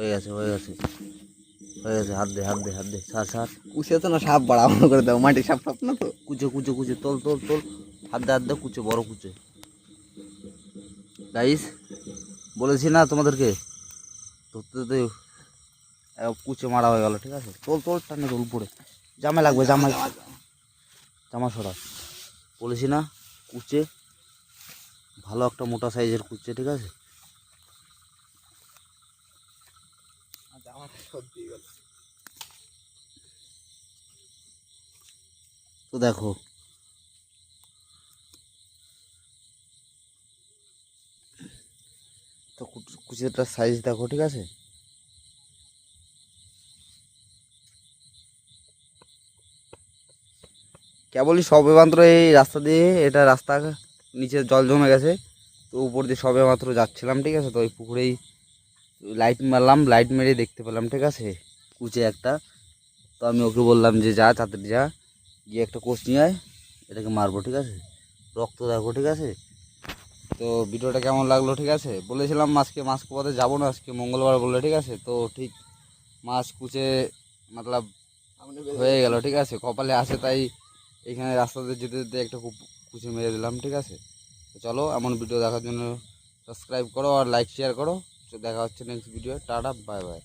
হয়ে গেছে হয়ে গেছে হয়ে গেছে, হাত দে হাত দে হাত দে, ছাড় ছাড়। কুচে তো না, সাপ বাড়া করে দাও, মাটি সাপ টাপ না তো। কুচে কুচে কুচে, তোল তোল তোল, হাত দে কুচে, বড় কুচে। গাইস বলেছি না তোমাদেরকে, ধরতে ধরতে কুচে মারা হয়ে গেল, ঠিক আছে। তোল তোল, টানে তোল, উপরে জামা লাগবে, জামা জামা সরা। বলেছি না কুচে, ভালো একটা মোটা সাইজের কুচে, ঠিক আছে। তো দেখো তো কুচিটার সাইজ দেখো, ঠিক আছে। কেবলই সবে মাত্র এই রাস্তা দিয়ে, এটা রাস্তা নিচে জল জমে গেছে, তো উপর দিয়ে সবে মাত্র যাচ্ছিলাম, ঠিক আছে। তো ওই পুকুরেই লাইট মারলাম, লাইট মেরে দেখতে পেলাম, ঠিক আছে, কুচে একটা। তো আমি ওকে বললাম যে যা তাড়াতাড়ি যা, গিয়ে একটা কোষ নিয়ে আয়, এটাকে মারবো, ঠিক আছে। রক্ত দেখো, ঠিক আছে। তো ভিডিওটা কেমন লাগলো, ঠিক আছে। বলেছিলাম আজকে মাছ কুপাতে যাবো না, আজকে মঙ্গলবার বললে, ঠিক আছে। তো ঠিক মাছ কুচে মতলব হয়ে গেল, ঠিক আছে। কপালে আসে তাই এখানে রাস্তাতে যেতে যেতে একটা কুচে মেরে দিলাম, ঠিক আছে। তো চলো, এমন ভিডিও দেখার জন্য সাবস্ক্রাইব করো আর লাইক শেয়ার করো। তো দেখা হচ্ছে next video. Tata, bye bye.